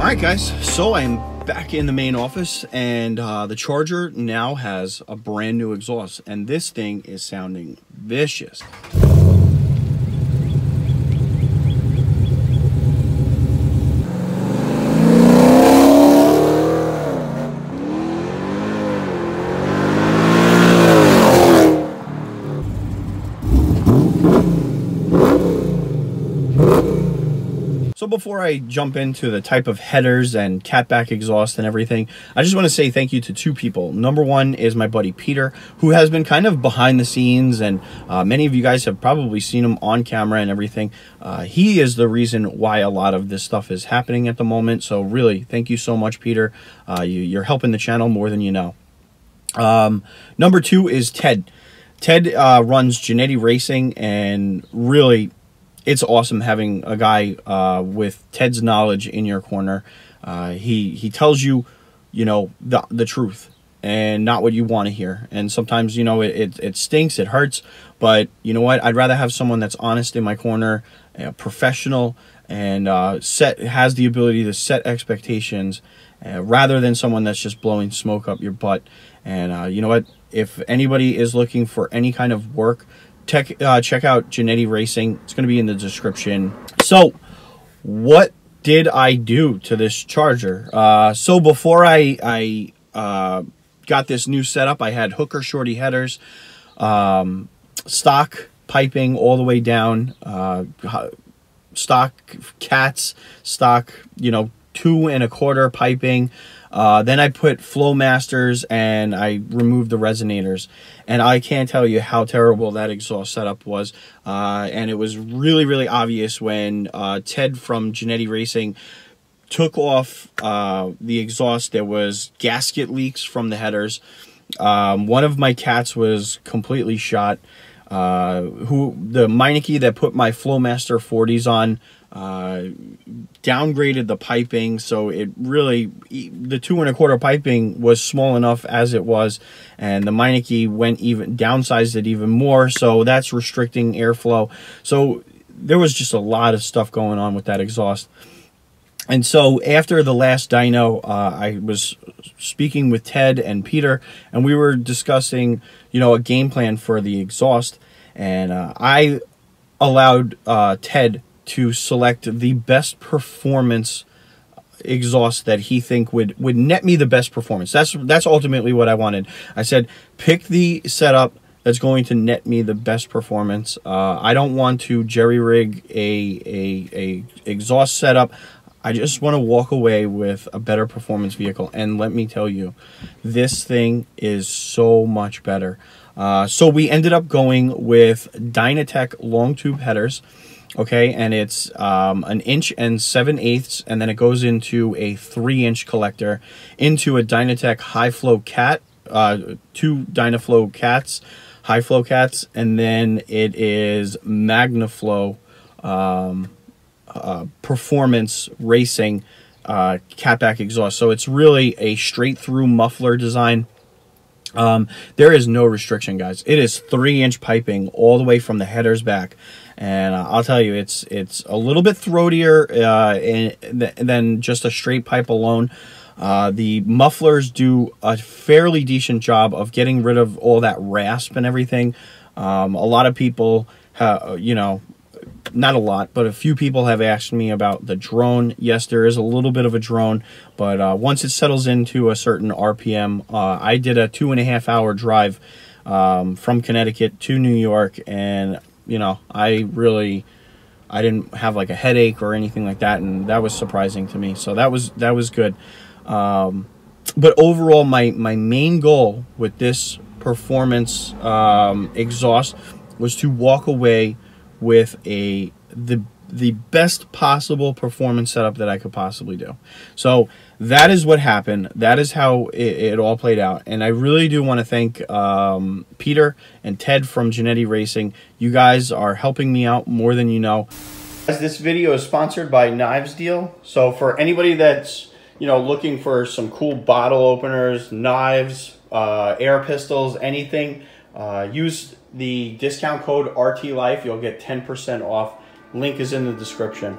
Alright guys, so I'm back in the main office, and the Charger now has a brand new exhaust, and this thing is sounding vicious. So before I jump into the type of headers and catback exhaust and everything, I just want to say thank you to two people. Number one is my buddy Peter, who has been kind of behind the scenes, and many of you guys have probably seen him on camera and everything. He is the reason why a lot of this stuff is happening at the moment. So really, thank you so much, Peter. You're helping the channel more than you know. Number two is Ted. Ted runs JANNETTYRACING, and really, it's awesome having a guy with Ted's knowledge in your corner. He tells you, you know, the truth and not what you want to hear. And sometimes, you know, it stinks, it hurts, but you know what? I'd rather have someone that's honest in my corner, professional, and has the ability to set expectations, rather than someone that's just blowing smoke up your butt. And you know what? If anybody is looking for any kind of work, check out JANNETTYRACING. It's going to be in the description. So what did I do to this Charger? So before I got this new setup, I had hooker shorty headers, stock piping all the way down, stock cats, stock, you know, 2 1/4 piping. Then I put Flowmasters, and I removed the resonators. And I can't tell you how terrible that exhaust setup was. And it was really, really obvious when Ted from JANNETTYRACING took off the exhaust. There was gasket leaks from the headers. One of my cats was completely shot. The Meineke that put my Flowmaster 40s on downgraded the piping, so it really, the 2 1/4 piping was small enough as it was, and the Meineke went even downsized it even more, so that's restricting airflow. So there was just a lot of stuff going on with that exhaust. And so after the last dyno, I was speaking with Ted and Peter, and we were discussing, you know, a game plan for the exhaust. And I allowed Ted to select the best performance exhaust that he think would net me the best performance. That's ultimately what I wanted. I said, pick the setup that's going to net me the best performance. I don't want to jerry rig a exhaust setup. I just want to walk away with a better performance vehicle. And let me tell you, this thing is so much better. So we ended up going with DynaTech Long Tube headers. Okay, and it's 1 7/8", and then it goes into a 3-inch collector, into a DynaTech high flow cat, 2 DynaFlow cats, high flow cats, and then it is Magnaflow performance racing catback exhaust. So it's really a straight through muffler design. There is no restriction, guys. It is 3-inch piping all the way from the headers back, and I'll tell you, it's a little bit throatier than just a straight pipe alone. The mufflers do a fairly decent job of getting rid of all that rasp and everything. A lot of people, you know, not a lot, but a few people have asked me about the drone. Yes, there is a little bit of a drone, but once it settles into a certain RPM, I did a 2.5-hour drive from Connecticut to New York, and you know, I didn't have like a headache or anything like that, and that was surprising to me. So that was good. But overall, my main goal with this performance exhaust was to walk away with the best possible performance setup that I could possibly do. So that is what happened. That is how it all played out. And I really do want to thank Peter and Ted from JANNETTYRACING. You guys are helping me out more than you know. This video is sponsored by Knives Deal. So for anybody that's, you know, looking for some cool bottle openers, knives, air pistols, anything, use the discount code RTLife. You'll get 10% off. Link is in the description.